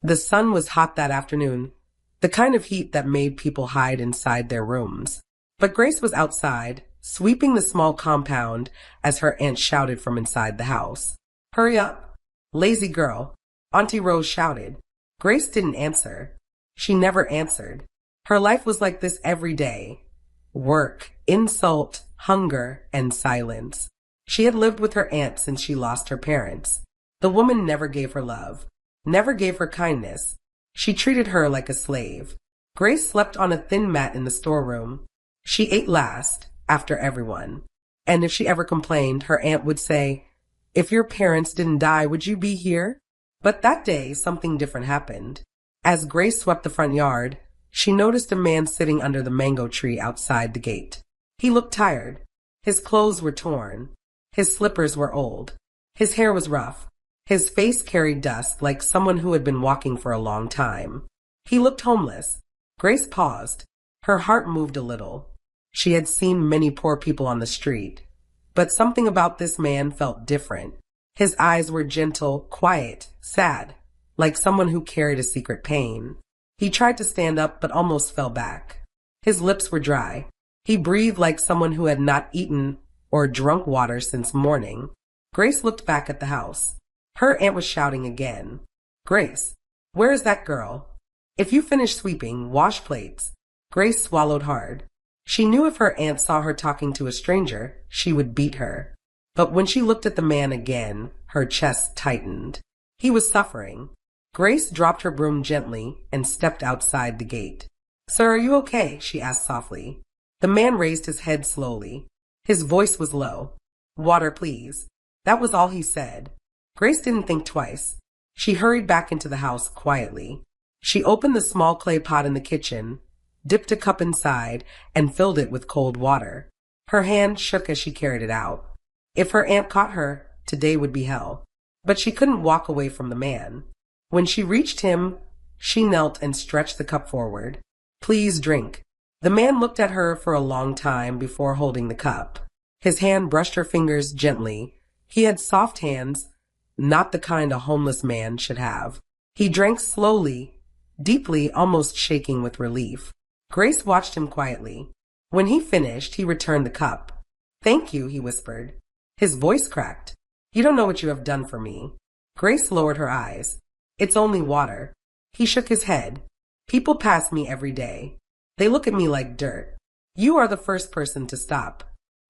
The sun was hot that afternoon, the kind of heat that made people hide inside their rooms. But Grace was outside, sweeping the small compound as her aunt shouted from inside the house. "Hurry up, lazy girl," Auntie Rose shouted. Grace didn't answer. She never answered. Her life was like this every day. Work, insult, hunger, and silence. She had lived with her aunt since she lost her parents. The woman never gave her love, never gave her kindness. She treated her like a slave. Grace slept on a thin mat in the storeroom. She ate last, after everyone. And if she ever complained, her aunt would say, "If your parents didn't die, would you be here?" But that day, something different happened. As Grace swept the front yard, she noticed a man sitting under the mango tree outside the gate. He looked tired. His clothes were torn. His slippers were old. His hair was rough. His face carried dust like someone who had been walking for a long time. He looked homeless. Grace paused. Her heart moved a little. She had seen many poor people on the street, but something about this man felt different. His eyes were gentle, quiet, sad, like someone who carried a secret pain. He tried to stand up but almost fell back. His lips were dry. He breathed like someone who had not eaten or drunk water since morning. Grace looked back at the house. Her aunt was shouting again. "Grace, where is that girl? If you finish sweeping, wash plates." Grace swallowed hard. She knew if her aunt saw her talking to a stranger, she would beat her. But when she looked at the man again, her chest tightened. He was suffering. Grace dropped her broom gently and stepped outside the gate. "Sir, are you okay?" she asked softly. The man raised his head slowly. His voice was low. "Water, please." That was all he said. Grace didn't think twice. She hurried back into the house quietly. She opened the small clay pot in the kitchen, dipped a cup inside, and filled it with cold water. Her hand shook as she carried it out. If her aunt caught her, today would be hell. But she couldn't walk away from the man. When she reached him, she knelt and stretched the cup forward. "Please drink." The man looked at her for a long time before holding the cup. His hand brushed her fingers gently. He had soft hands, not the kind a homeless man should have. He drank slowly, deeply, almost shaking with relief. Grace watched him quietly. When he finished, he returned the cup. "Thank you," he whispered. His voice cracked. "You don't know what you have done for me." Grace lowered her eyes. "It's only water." He shook his head. "People pass me every day. They look at me like dirt. You are the first person to stop."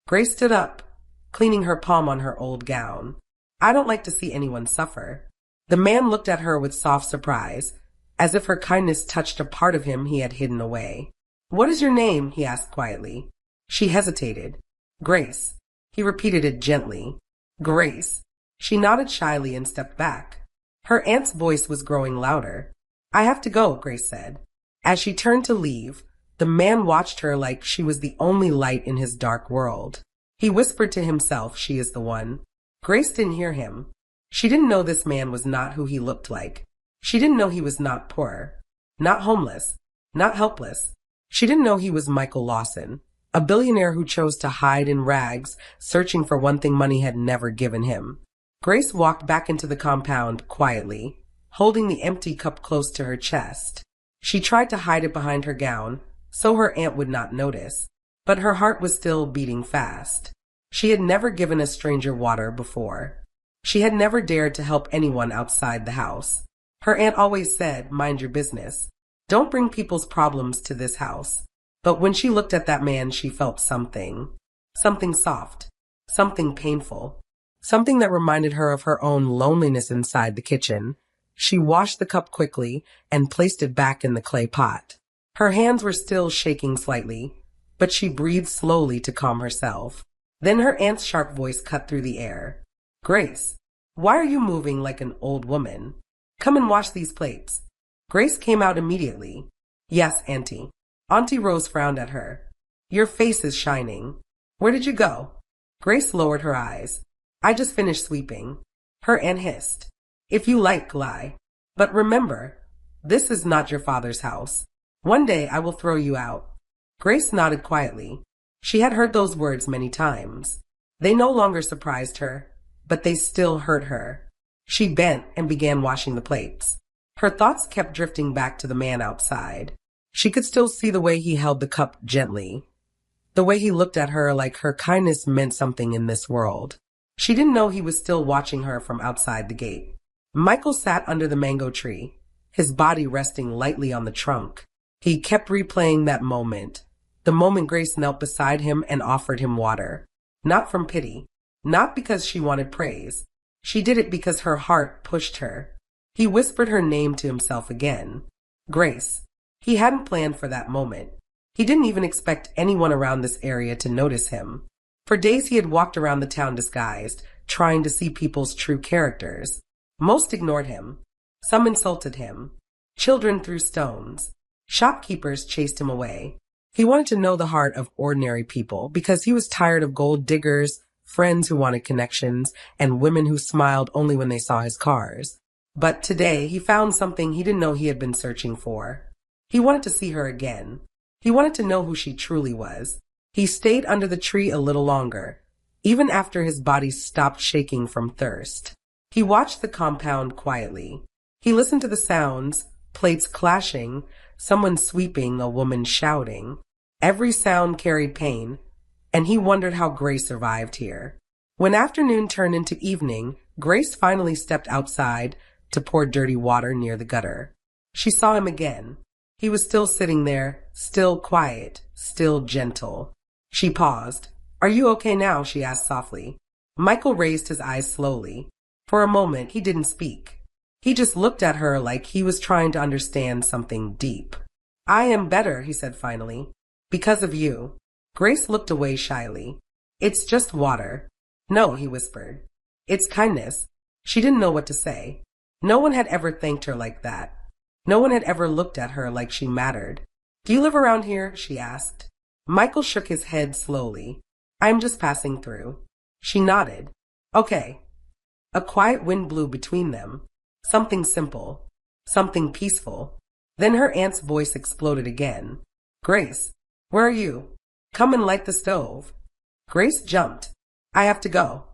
Grace stood up, cleaning her palm on her old gown. "I don't like to see anyone suffer." The man looked at her with soft surprise, as if her kindness touched a part of him he had hidden away. "What is your name?" he asked quietly. She hesitated. "Grace." He repeated it gently. "Grace." She nodded shyly and stepped back. Her aunt's voice was growing louder. "I have to go," Grace said. As she turned to leave, the man watched her like she was the only light in his dark world. He whispered to himself, "She is the one." Grace didn't hear him. She didn't know this man was not who he looked like. She didn't know he was not poor, not homeless, not helpless. She didn't know he was Michael Lawson, a billionaire who chose to hide in rags, searching for one thing money had never given him. Grace walked back into the compound quietly, holding the empty cup close to her chest. She tried to hide it behind her gown, so her aunt would not notice, but her heart was still beating fast. She had never given a stranger water before. She had never dared to help anyone outside the house. Her aunt always said, "Mind your business. Don't bring people's problems to this house." But when she looked at that man, she felt something. Something soft. Something painful. Something that reminded her of her own loneliness inside the kitchen. She washed the cup quickly and placed it back in the clay pot. Her hands were still shaking slightly, but she breathed slowly to calm herself. Then her aunt's sharp voice cut through the air. "Grace, why are you moving like an old woman? Come and wash these plates." Grace came out immediately. "Yes, Auntie." Auntie Rose frowned at her. "Your face is shining. Where did you go?" Grace lowered her eyes. "I just finished sweeping." Her aunt hissed. "If you like, lie. But remember, this is not your father's house. One day I will throw you out." Grace nodded quietly. She had heard those words many times. They no longer surprised her, but they still hurt her. She bent and began washing the plates. Her thoughts kept drifting back to the man outside. She could still see the way he held the cup gently, the way he looked at her like her kindness meant something in this world. She didn't know he was still watching her from outside the gate. Michael sat under the mango tree, his body resting lightly on the trunk. He kept replaying that moment, the moment Grace knelt beside him and offered him water. Not from pity, not because she wanted praise. She did it because her heart pushed her. He whispered her name to himself again. Grace. He hadn't planned for that moment. He didn't even expect anyone around this area to notice him. For days he had walked around the town disguised, trying to see people's true characters. Most ignored him. Some insulted him. Children threw stones. Shopkeepers chased him away. He wanted to know the heart of ordinary people because he was tired of gold diggers, friends who wanted connections, and women who smiled only when they saw his cars. But today he found something he didn't know he had been searching for. He wanted to see her again. He wanted to know who she truly was. He stayed under the tree a little longer, even after his body stopped shaking from thirst. He watched the compound quietly. He listened to the sounds, plates clashing, someone sweeping, a woman shouting. Every sound carried pain, and he wondered how Grace survived here. When afternoon turned into evening, Grace finally stepped outside to pour dirty water near the gutter. She saw him again. He was still sitting there, still quiet, still gentle. She paused. "Are you okay now?" she asked softly. Michael raised his eyes slowly. For a moment, he didn't speak. He just looked at her like he was trying to understand something deep. "I am better," he said finally. "Because of you." Grace looked away shyly. "It's just water." "No," he whispered. "It's kindness." She didn't know what to say. No one had ever thanked her like that. No one had ever looked at her like she mattered. "Do you live around here?" she asked. Michael shook his head slowly. "I'm just passing through." She nodded. "Okay." A quiet wind blew between them. Something simple. Something peaceful. Then her aunt's voice exploded again. "Grace, where are you? Come and light the stove." Grace jumped. "I have to go."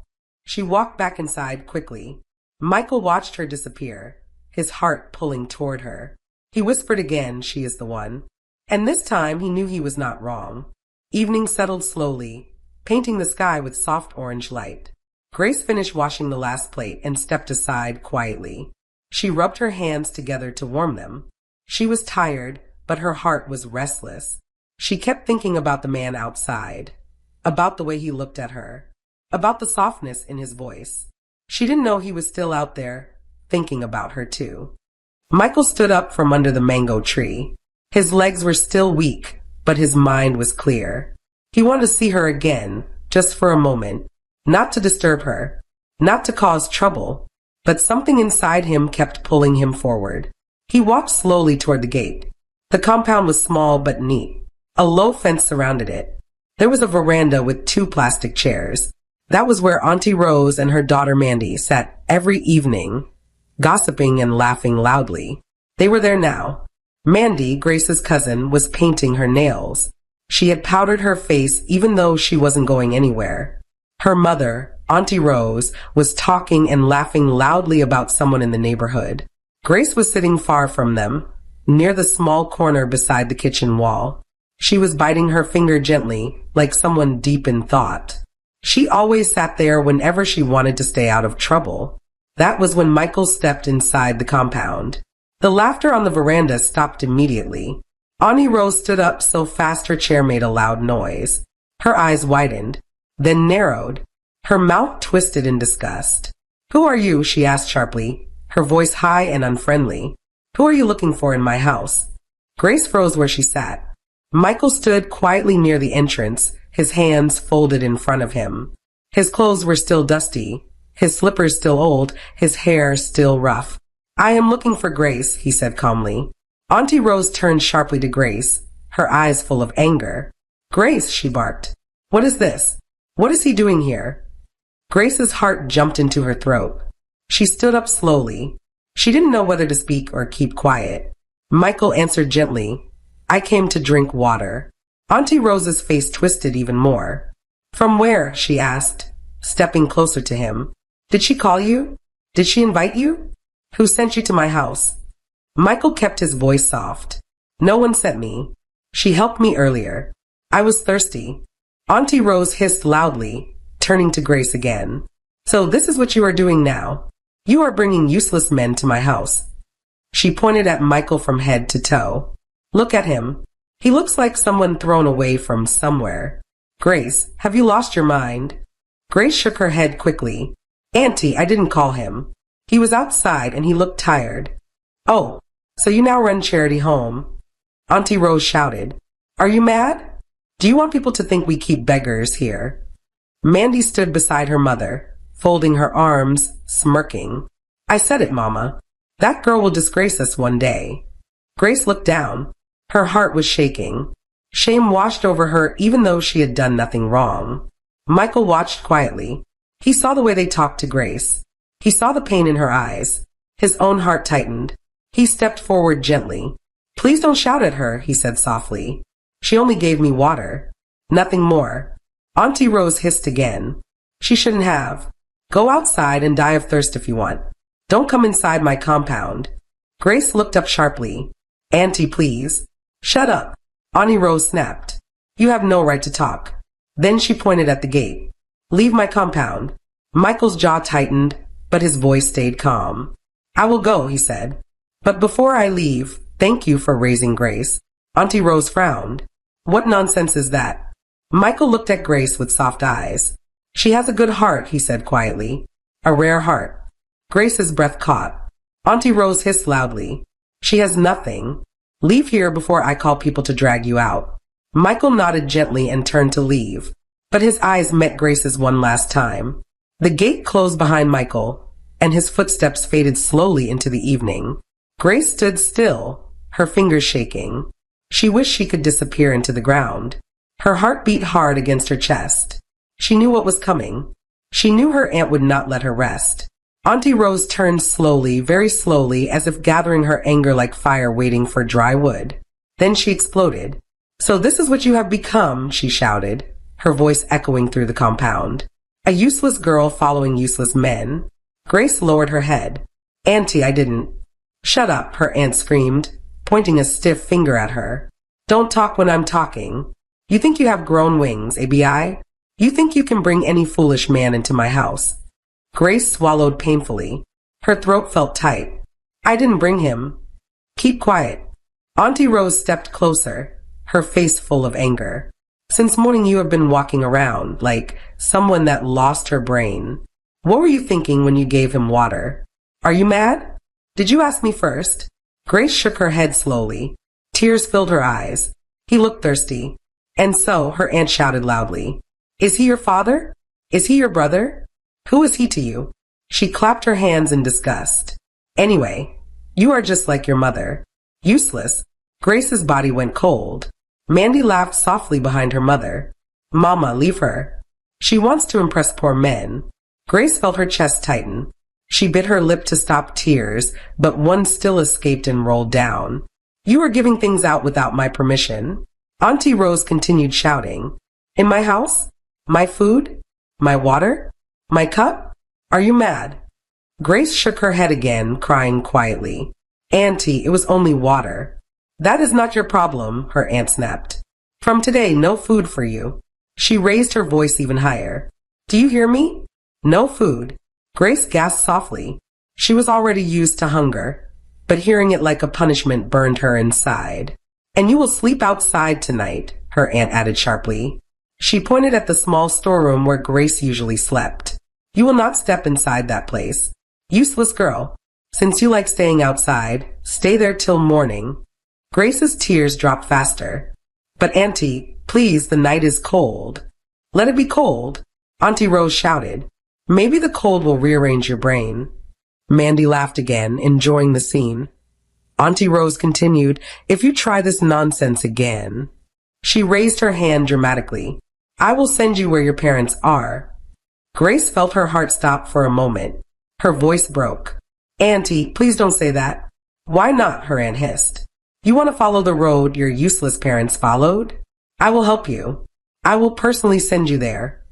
She walked back inside quickly. Michael watched her disappear, his heart pulling toward her. He whispered again, "She is the one." And this time he knew he was not wrong. Evening settled slowly, painting the sky with soft orange light. Grace finished washing the last plate and stepped aside quietly. She rubbed her hands together to warm them. She was tired, but her heart was restless. She kept thinking about the man outside, about the way he looked at her, about the softness in his voice. She didn't know he was still out there, thinking about her too. Michael stood up from under the mango tree. His legs were still weak, but his mind was clear. He wanted to see her again, just for a moment, not to disturb her, not to cause trouble, but something inside him kept pulling him forward. He walked slowly toward the gate. The compound was small but neat. A low fence surrounded it. There was a veranda with 2 plastic chairs. That was where Auntie Rose and her daughter Mandy sat every evening, gossiping and laughing loudly. They were there now. Mandy, Grace's cousin, was painting her nails. She had powdered her face even though she wasn't going anywhere. Her mother, Auntie Rose, was talking and laughing loudly about someone in the neighborhood. Grace was sitting far from them, near the small corner beside the kitchen wall. She was biting her finger gently, like someone deep in thought. She always sat there whenever she wanted to stay out of trouble. That was when Michael stepped inside the compound. The laughter on the veranda stopped immediately. Auntie Rose stood up so fast her chair made a loud noise. Her eyes widened, then narrowed. Her mouth twisted in disgust. "Who are you?" she asked sharply, her voice high and unfriendly. "Who are you looking for in my house?" Grace froze where she sat. Michael stood quietly near the entrance, his hands folded in front of him. His clothes were still dusty, his slippers still old, his hair still rough. "I am looking for Grace," he said calmly. Auntie Rose turned sharply to Grace, her eyes full of anger. "Grace," she barked. "What is this? What is he doing here?" Grace's heart jumped into her throat. She stood up slowly. She didn't know whether to speak or keep quiet. Michael answered gently, "I came to drink water." Auntie Rose's face twisted even more. "From where?" she asked, stepping closer to him. "Did she call you? Did she invite you? Who sent you to my house?" Michael kept his voice soft. No one sent me. She helped me earlier. I was thirsty. Auntie Rose hissed loudly, turning to Grace again. So this is what you are doing now. You are bringing useless men to my house. She pointed at Michael from head to toe. Look at him. He looks like someone thrown away from somewhere. Grace, have you lost your mind? Grace shook her head quickly. Auntie, I didn't call him. He was outside and he looked tired. Oh, so you now run Charity home? Auntie Rose shouted. Are you mad? Do you want people to think we keep beggars here? Mandy stood beside her mother, folding her arms, smirking. I said it, Mama. That girl will disgrace us one day. Grace looked down. Her heart was shaking. Shame washed over her even though she had done nothing wrong. Michael watched quietly. He saw the way they talked to Grace. He saw the pain in her eyes. His own heart tightened. He stepped forward gently. Please don't shout at her, he said softly. She only gave me water. Nothing more. Auntie Rose hissed again. She shouldn't have. Go outside and die of thirst if you want. Don't come inside my compound. Grace looked up sharply. Auntie, please. Shut up. Auntie Rose snapped. You have no right to talk. Then she pointed at the gate. Leave my compound. Michael's jaw tightened, but his voice stayed calm. I will go, he said. But before I leave, thank you for raising Grace. Auntie Rose frowned. What nonsense is that? Michael looked at Grace with soft eyes. She has a good heart, he said quietly. A rare heart. Grace's breath caught. Auntie Rose hissed loudly. She has nothing. Leave here before I call people to drag you out. Michael nodded gently and turned to leave, but his eyes met Grace's one last time. The gate closed behind Michael, and his footsteps faded slowly into the evening. Grace stood still, her fingers shaking. She wished she could disappear into the ground. Her heart beat hard against her chest. She knew what was coming. She knew her aunt would not let her rest. Auntie Rose turned slowly, very slowly, as if gathering her anger like fire waiting for dry wood. Then she exploded. So this is what you have become, she shouted, her voice echoing through the compound. A useless girl following useless men. Grace lowered her head. Auntie, I didn't. Shut up, her aunt screamed, pointing a stiff finger at her. Don't talk when I'm talking. You think you have grown wings, ABI? You think you can bring any foolish man into my house? Grace swallowed painfully. Her throat felt tight. I didn't bring him. Keep quiet. Auntie Rose stepped closer, her face full of anger. Since morning you have been walking around like someone that lost her brain. What were you thinking when you gave him water? Are you mad? Did you ask me first? Grace shook her head slowly. Tears filled her eyes. He looked thirsty. And so her aunt shouted loudly. Is he your father? Is he your brother? Who is he to you? She clapped her hands in disgust. Anyway, you are just like your mother. Useless. Grace's body went cold. Mandy laughed softly behind her mother. Mama, leave her. She wants to impress poor men. Grace felt her chest tighten. She bit her lip to stop tears, but one still escaped and rolled down. You are giving things out without my permission. Auntie Rose continued shouting. In my house? My food? My water? My cup? Are you mad? Grace shook her head again, crying quietly. Auntie, it was only water. That is not your problem, her aunt snapped. From today, no food for you. She raised her voice even higher. Do you hear me? No food. Grace gasped softly. She was already used to hunger, but hearing it like a punishment burned her inside. And you will sleep outside tonight, her aunt added sharply. She pointed at the small storeroom where Grace usually slept. You will not step inside that place. Useless girl. Since you like staying outside, stay there till morning. Grace's tears dropped faster. But Auntie, please, the night is cold. Let it be cold, Auntie Rose shouted. Maybe the cold will rearrange your brain. Mandy laughed again, enjoying the scene. Auntie Rose continued, if you try this nonsense again. She raised her hand dramatically. I will send you where your parents are. Grace felt her heart stop for a moment. Her voice broke. Auntie, please don't say that. Why not? Her aunt hissed. You want to follow the road your useless parents followed? I will help you. I will personally send you there.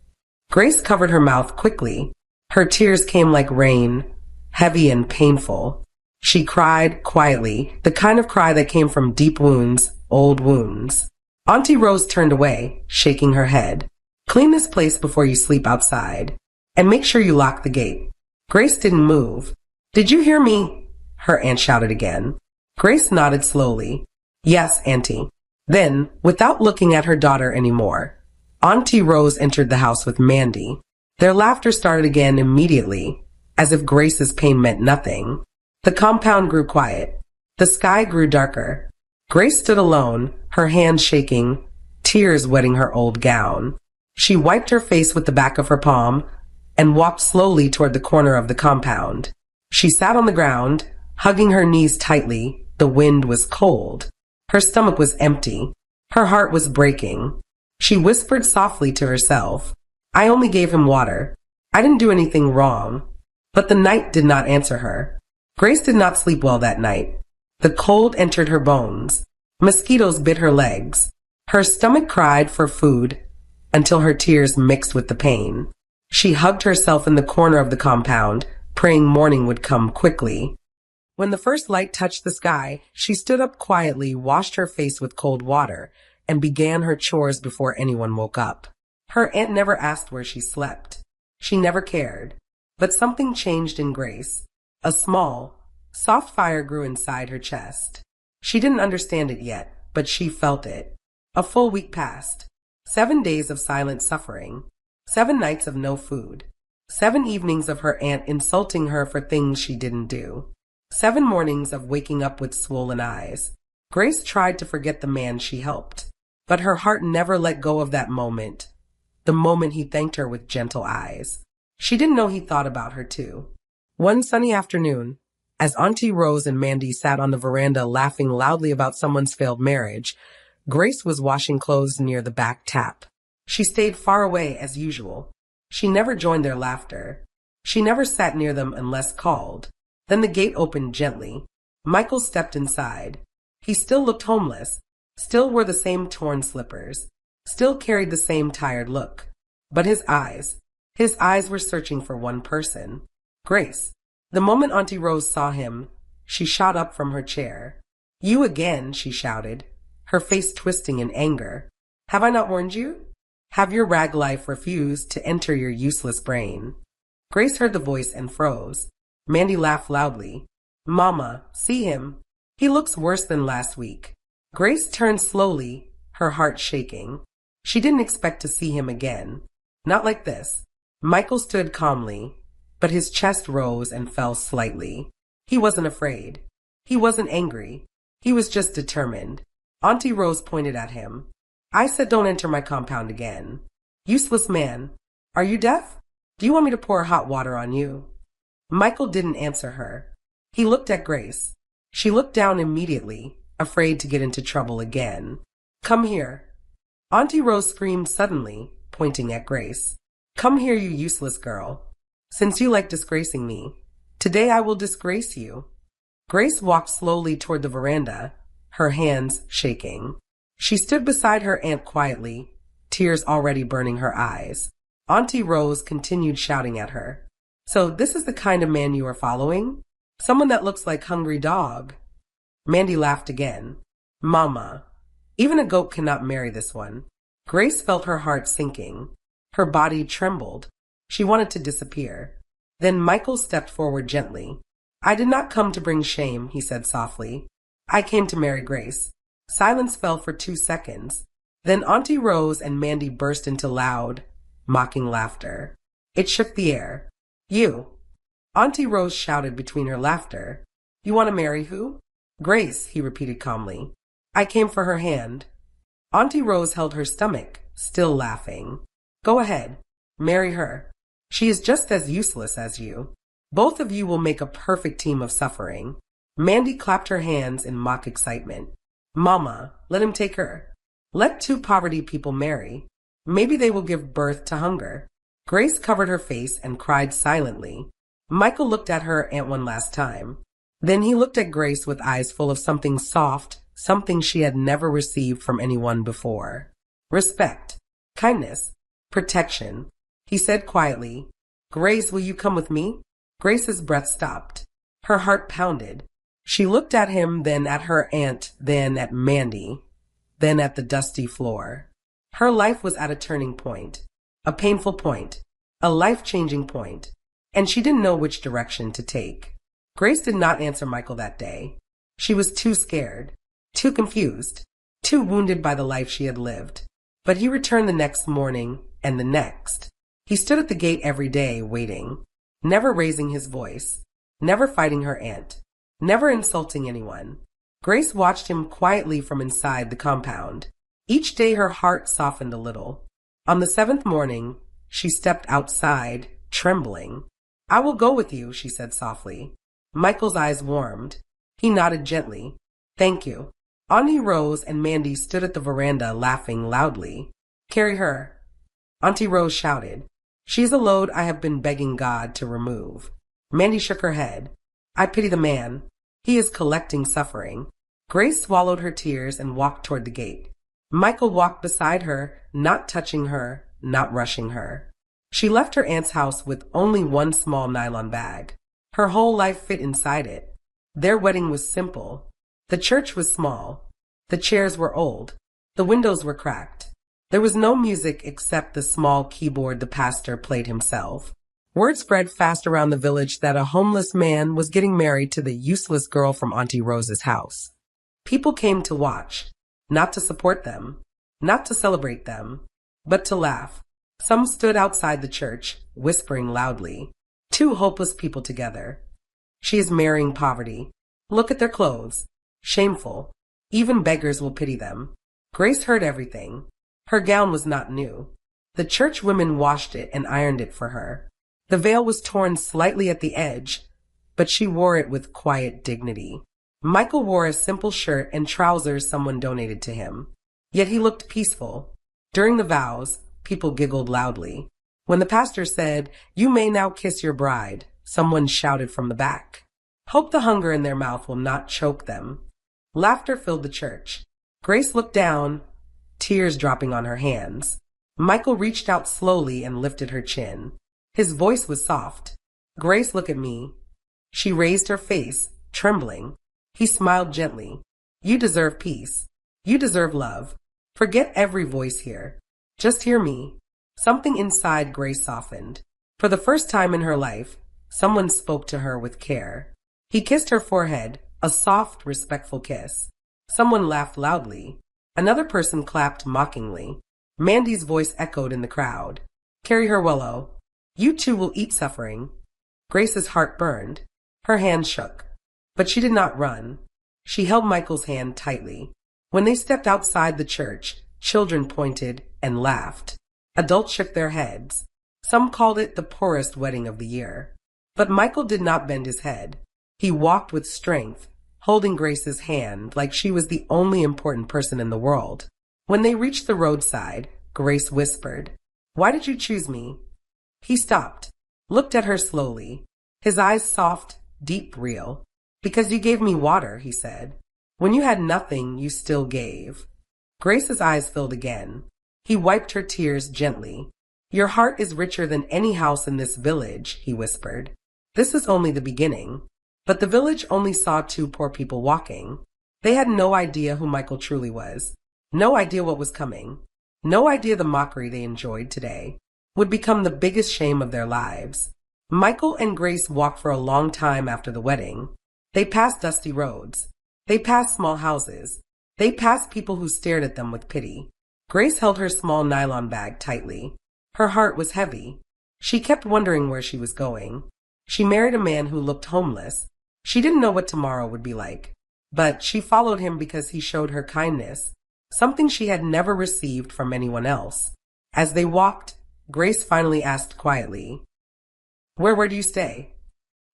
Grace covered her mouth quickly. Her tears came like rain, heavy and painful. She cried quietly, the kind of cry that came from deep wounds, old wounds. Auntie Rose turned away, shaking her head. Clean this place before you sleep outside. And make sure you lock the gate. Grace didn't move. Did you hear me? Her aunt shouted again. Grace nodded slowly. Yes, Auntie. Then, without looking at her daughter anymore, Auntie Rose entered the house with Mandy. Their laughter started again immediately, as if Grace's pain meant nothing. The compound grew quiet. The sky grew darker. Grace stood alone, her hands shaking, tears wetting her old gown. She wiped her face with the back of her palm and walked slowly toward the corner of the compound. She sat on the ground, hugging her knees tightly. The wind was cold. Her stomach was empty. Her heart was breaking. She whispered softly to herself, I only gave him water. I didn't do anything wrong. But the night did not answer her. Grace did not sleep well that night. The cold entered her bones. Mosquitoes bit her legs. Her stomach cried for food until her tears mixed with the pain. She hugged herself in the corner of the compound, praying morning would come quickly. When the first light touched the sky, she stood up quietly, washed her face with cold water, and began her chores before anyone woke up. Her aunt never asked where she slept. She never cared. But something changed in Grace. A small, soft fire grew inside her chest. She didn't understand it yet, but she felt it. A full week passed. 7 days of silent suffering. 7 nights of no food. 7 evenings of her aunt insulting her for things she didn't do. 7 mornings of waking up with swollen eyes. Grace tried to forget the man she helped, but her heart never let go of that moment. The moment he thanked her with gentle eyes. She didn't know he thought about her too. One sunny afternoon, as Auntie Rose and Mandy sat on the veranda laughing loudly about someone's failed marriage, Grace was washing clothes near the back tap. She stayed far away as usual. She never joined their laughter. She never sat near them unless called. Then the gate opened gently. Michael stepped inside. He still looked homeless, still wore the same torn slippers, still carried the same tired look. But his eyes were searching for one person. Grace. The moment Auntie Rose saw him, she shot up from her chair. You again, she shouted, her face twisting in anger. Have I not warned you? Have your rag life refused to enter your useless brain? Grace heard the voice and froze. Mandy laughed loudly. Mama, see him. He looks worse than last week. Grace turned slowly, her heart shaking. She didn't expect to see him again. Not like this. Michael stood calmly, but his chest rose and fell slightly. He wasn't afraid. He wasn't angry. He was just determined. Auntie Rose pointed at him. I said don't enter my compound again. Useless man. Are you deaf? Do you want me to pour hot water on you? Michael didn't answer her. He looked at Grace. She looked down immediately, afraid to get into trouble again. Come here. Auntie Rose screamed suddenly, pointing at Grace. Come here, you useless girl. Since you like disgracing me, today I will disgrace you. Grace walked slowly toward the veranda, her hands shaking. She stood beside her aunt quietly, tears already burning her eyes. Auntie Rose continued shouting at her. So this is the kind of man you are following? Someone that looks like hungry dog. Mandy laughed again. Mama, even a goat cannot marry this one. Grace felt her heart sinking. Her body trembled. She wanted to disappear. Then Michael stepped forward gently. I did not come to bring shame, he said softly. I came to marry Grace. Silence fell for 2 seconds. Then Auntie Rose and Mandy burst into loud, mocking laughter. It shook the air. You. Auntie Rose shouted between her laughter. You want to marry who? Grace, he repeated calmly. I came for her hand. Auntie Rose held her stomach, still laughing. Go ahead. Marry her. She is just as useless as you. Both of you will make a perfect team of suffering. Mandy clapped her hands in mock excitement. Mama, let him take her. Let 2 poverty people marry. Maybe they will give birth to hunger. Grace covered her face and cried silently. Michael looked at her aunt one last time. Then he looked at Grace with eyes full of something soft, something she had never received from anyone before. Respect, kindness, protection. He said quietly, Grace, will you come with me? Grace's breath stopped. Her heart pounded. She looked at him, then at her aunt, then at Mandy, then at the dusty floor. Her life was at a turning point, a painful point, a life-changing point, and she didn't know which direction to take. Grace did not answer Michael that day. She was too scared, too confused, too wounded by the life she had lived. But he returned the next morning, and the next. He stood at the gate every day, waiting, never raising his voice, never fighting her aunt, never insulting anyone. Grace watched him quietly from inside the compound. Each day her heart softened a little. On the seventh morning, she stepped outside, trembling. "I will go with you," she said softly. Michael's eyes warmed. He nodded gently. "Thank you." Auntie Rose and Mandy stood at the veranda laughing loudly. "Carry her," Auntie Rose shouted. "She is a load I have been begging God to remove." Mandy shook her head. "I pity the man. He is collecting suffering." Grace swallowed her tears and walked toward the gate. Michael walked beside her, not touching her, not rushing her. She left her aunt's house with only one small nylon bag. Her whole life fit inside it. Their wedding was simple. The church was small. The chairs were old. The windows were cracked. There was no music except the small keyboard the pastor played himself. Word spread fast around the village that a homeless man was getting married to the useless girl from Auntie Rose's house. People came to watch, not to support them, not to celebrate them, but to laugh. Some stood outside the church, whispering loudly. Two hopeless people together. She is marrying poverty. Look at their clothes. Shameful. Even beggars will pity them. Grace heard everything. Her gown was not new. The church women washed it and ironed it for her. The veil was torn slightly at the edge, but she wore it with quiet dignity. Michael wore a simple shirt and trousers someone donated to him. Yet he looked peaceful. During the vows, people giggled loudly. When the pastor said, "You may now kiss your bride," someone shouted from the back. Hope the hunger in their mouth will not choke them. Laughter filled the church. Grace looked down, tears dropping on her hands. Michael reached out slowly and lifted her chin. His voice was soft. "Grace, look at me." She raised her face, trembling. He smiled gently. "You deserve peace. You deserve love. Forget every voice here. Just hear me." Something inside Grace softened. For the first time in her life, someone spoke to her with care. He kissed her forehead, a soft, respectful kiss. Someone laughed loudly. Another person clapped mockingly. Mandy's voice echoed in the crowd. "Carry her, Willow. You too will eat suffering." Grace's heart burned. Her hand shook. But she did not run. She held Michael's hand tightly. When they stepped outside the church, children pointed and laughed. Adults shook their heads. Some called it the poorest wedding of the year. But Michael did not bend his head. He walked with strength, holding Grace's hand like she was the only important person in the world. When they reached the roadside, Grace whispered, "Why did you choose me?" He stopped, looked at her slowly, his eyes soft, deep, real. "Because you gave me water," he said. "When you had nothing, you still gave." Grace's eyes filled again. He wiped her tears gently. "Your heart is richer than any house in this village," he whispered. "This is only the beginning." But the village only saw two poor people walking. They had no idea who Michael truly was. No idea what was coming. No idea the mockery they enjoyed today would become the biggest shame of their lives. Michael and Grace walked for a long time after the wedding. They passed dusty roads. They passed small houses. They passed people who stared at them with pity. Grace held her small nylon bag tightly. Her heart was heavy. She kept wondering where she was going. She married a man who looked homeless. She didn't know what tomorrow would be like. But she followed him because he showed her kindness, something she had never received from anyone else. As they walked, Grace finally asked quietly, Where do you stay?"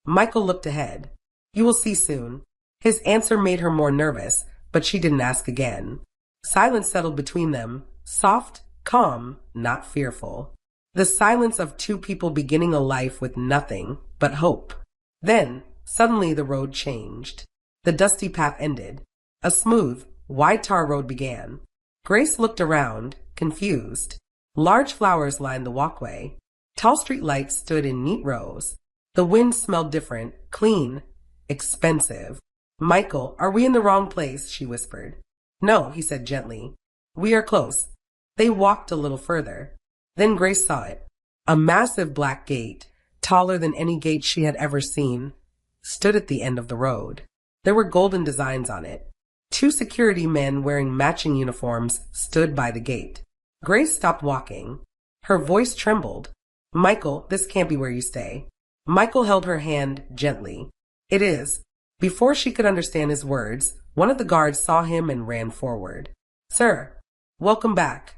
Michael looked ahead. "You will see soon." His answer made her more nervous, but she didn't ask again. Silence settled between them, soft, calm, not fearful. The silence of two people beginning a life with nothing but hope. Then, suddenly the road changed. The dusty path ended. A smooth, wide tar road began. Grace looked around, confused. Large flowers lined the walkway. Tall street lights stood in neat rows. The wind smelled different, clean, expensive. Michael, are we in the wrong place? She whispered. No, he said gently. We are close. They walked a little further. Then Grace saw it. A massive black gate, taller than any gate she had ever seen, stood at the end of the road. There were golden designs on it. Two security men wearing matching uniforms stood by the gate. Grace stopped walking. Her voice trembled. Michael, this can't be where you stay. Michael held her hand gently. It is. Before she could understand his words, one of the guards saw him and ran forward. Sir, welcome back.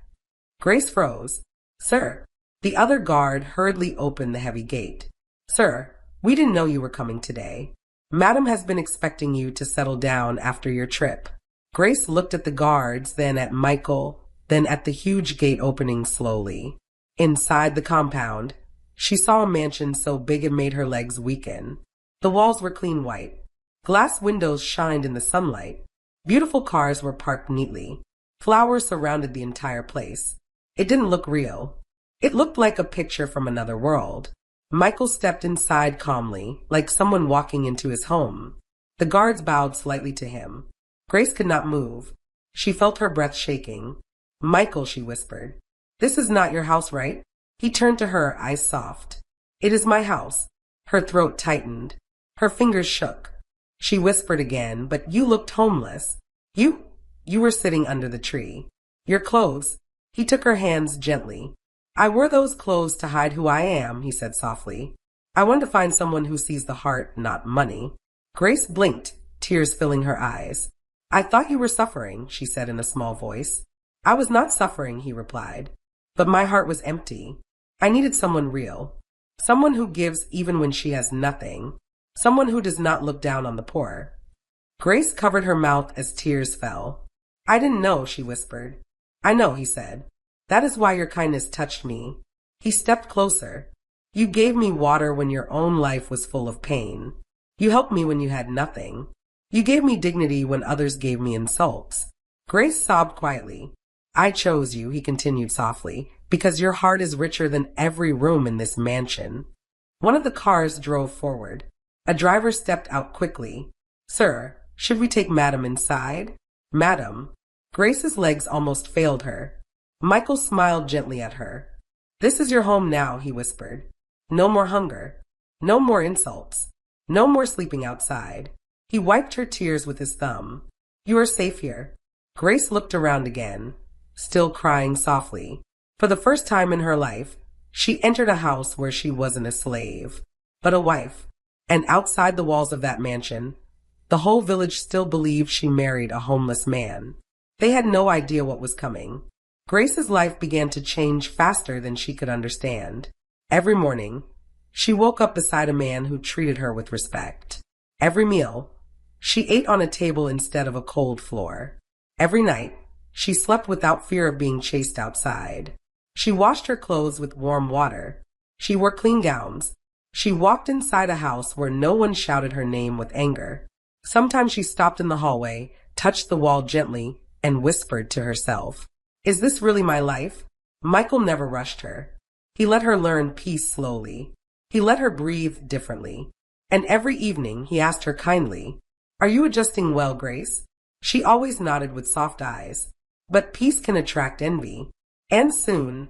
Grace froze. Sir. The other guard hurriedly opened the heavy gate. Sir, we didn't know you were coming today. Madam has been expecting you to settle down after your trip. Grace looked at the guards, then at Michael, then at the huge gate opening slowly. Inside the compound, she saw a mansion so big it made her legs weaken. The walls were clean white. Glass windows shined in the sunlight. Beautiful cars were parked neatly. Flowers surrounded the entire place. It didn't look real. It looked like a picture from another world. Michael stepped inside calmly, like someone walking into his home. The guards bowed slightly to him. Grace could not move. She felt her breath shaking. Michael, she whispered. This is not your house, right? He turned to her, eyes soft. It is my house. Her throat tightened. Her fingers shook. She whispered again, but you looked homeless. You were sitting under the tree. Your clothes. He took her hands gently. I wore those clothes to hide who I am, he said softly. I want to find someone who sees the heart, not money. Grace blinked, tears filling her eyes. I thought you were suffering, she said in a small voice. I was not suffering, he replied. But my heart was empty. I needed someone real. Someone who gives even when she has nothing. Someone who does not look down on the poor. Grace covered her mouth as tears fell. I didn't know, she whispered. I know, he said. That is why your kindness touched me. He stepped closer. You gave me water when your own life was full of pain. You helped me when you had nothing. You gave me dignity when others gave me insults. Grace sobbed quietly. I chose you, he continued softly, because your heart is richer than every room in this mansion. One of the cars drove forward. A driver stepped out quickly. Sir, should we take Madam inside? Madam. Grace's legs almost failed her. Michael smiled gently at her. This is your home now, he whispered. No more hunger. No more insults. No more sleeping outside. He wiped her tears with his thumb. You are safe here. Grace looked around again, still crying softly. For the first time in her life, she entered a house where she wasn't a slave, but a wife. And outside the walls of that mansion, the whole village still believed she married a homeless man. They had no idea what was coming. Grace's life began to change faster than she could understand. Every morning, she woke up beside a man who treated her with respect. Every meal, she ate on a table instead of a cold floor. Every night, she slept without fear of being chased outside. She washed her clothes with warm water. She wore clean gowns. She walked inside a house where no one shouted her name with anger. Sometimes she stopped in the hallway, touched the wall gently, and whispered to herself, Is this really my life? Michael never rushed her. He let her learn peace slowly. He let her breathe differently. And every evening he asked her kindly, Are you adjusting well, Grace? She always nodded with soft eyes. But peace can attract envy. And soon,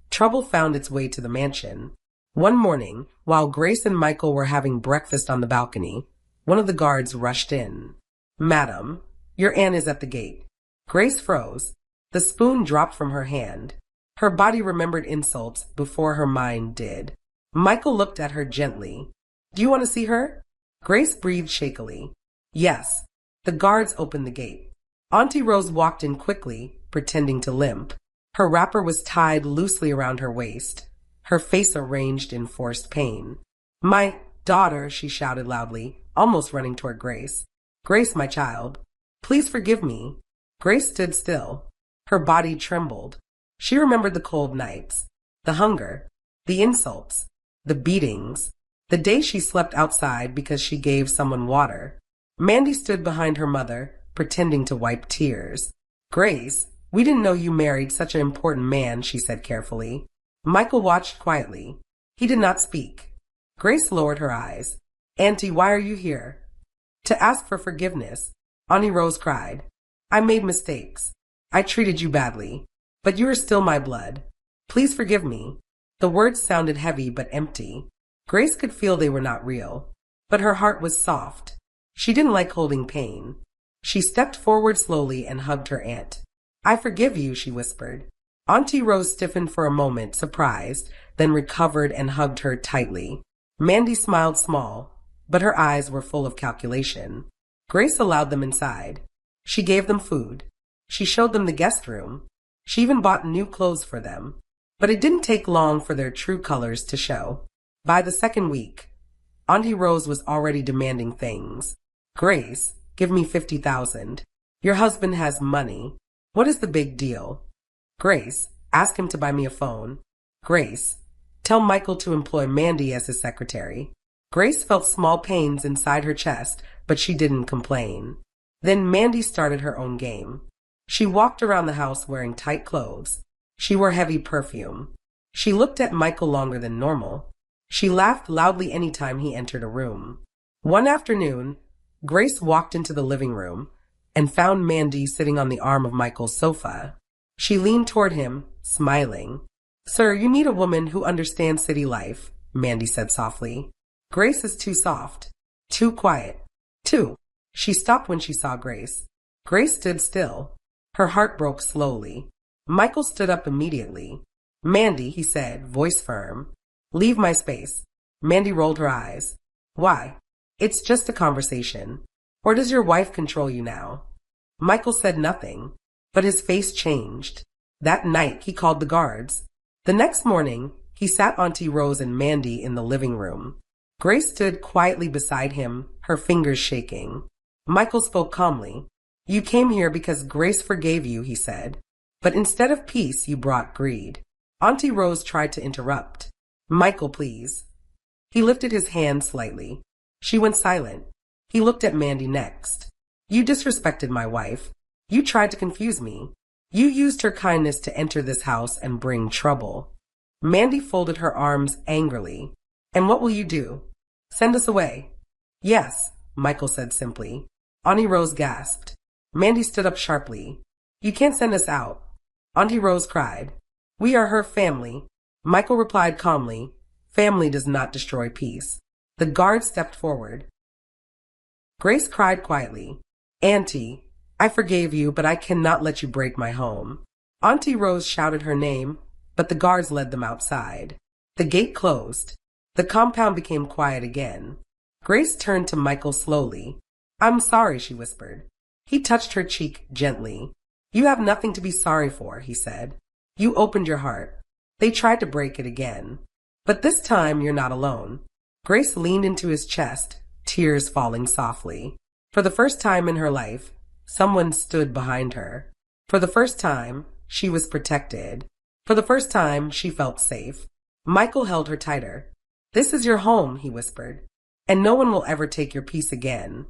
trouble found its way to the mansion. One morning, while Grace and Michael were having breakfast on the balcony, one of the guards rushed in. Madam, your aunt is at the gate. Grace froze. The spoon dropped from her hand. Her body remembered insults before her mind did. Michael looked at her gently. Do you want to see her? Grace breathed shakily. Yes. The guards opened the gate. Auntie Rose walked in quickly, pretending to limp. Her wrapper was tied loosely around her waist, her face arranged in forced pain. My daughter, she shouted loudly, almost running toward Grace. Grace, my child, please forgive me. Grace stood still. Her body trembled. She remembered the cold nights, the hunger, the insults, the beatings, the day she slept outside because she gave someone water. Mandy stood behind her mother, pretending to wipe tears. Grace, we didn't know you married such an important man, she said carefully. Michael watched quietly. He did not speak. Grace lowered her eyes. Auntie, why are you here? To ask for forgiveness. Auntie Rose cried. I made mistakes. I treated you badly. But you are still my blood. Please forgive me. The words sounded heavy but empty. Grace could feel they were not real. But her heart was soft. She didn't like holding pain. She stepped forward slowly and hugged her aunt. I forgive you, she whispered. Auntie Rose stiffened for a moment, surprised, then recovered and hugged her tightly. Mandy smiled small, but her eyes were full of calculation. Grace allowed them inside. She gave them food. She showed them the guest room. She even bought new clothes for them. But it didn't take long for their true colors to show. By the second week, Auntie Rose was already demanding things. Grace, give me 50,000. Your husband has money. What is the big deal? Grace, ask him to buy me a phone. Grace, tell Michael to employ Mandy as his secretary. Grace felt small pains inside her chest, but she didn't complain. Then Mandy started her own game. She walked around the house wearing tight clothes. She wore heavy perfume. She looked at Michael longer than normal. She laughed loudly anytime he entered a room. One afternoon, Grace walked into the living room and found Mandy sitting on the arm of Michael's sofa. She leaned toward him, smiling. Sir, you need a woman who understands city life, Mandy said softly. Grace is too soft, too quiet, too. She stopped when she saw Grace. Grace stood still. Her heart broke slowly. Michael stood up immediately. Mandy, he said, voice firm. Leave my space. Mandy rolled her eyes. Why? It's just a conversation. Or does your wife control you now? Michael said nothing, but his face changed. That night, he called the guards. The next morning, he sat Auntie Rose and Mandy in the living room. Grace stood quietly beside him, her fingers shaking. Michael spoke calmly. You came here because Grace forgave you, he said. But instead of peace, you brought greed. Auntie Rose tried to interrupt. Michael, please. He lifted his hand slightly. She went silent. He looked at Mandy next. You disrespected my wife. You tried to confuse me. You used her kindness to enter this house and bring trouble. Mandy folded her arms angrily. And what will you do? Send us away. Yes, Michael said simply. Auntie Rose gasped. Mandy stood up sharply. You can't send us out. Auntie Rose cried. We are her family. Michael replied calmly. Family does not destroy peace. The guard stepped forward. Grace cried quietly. Auntie, I forgave you, but I cannot let you break my home. Auntie Rose shouted her name, but the guards led them outside. The gate closed. The compound became quiet again. Grace turned to Michael slowly. I'm sorry, she whispered. He touched her cheek gently. You have nothing to be sorry for, he said. You opened your heart. They tried to break it again. But this time you're not alone. Grace leaned into his chest, tears falling softly. For the first time in her life, someone stood behind her. For the first time, she was protected. For the first time, she felt safe. Michael held her tighter. This is your home, he whispered. And no one will ever take your peace again.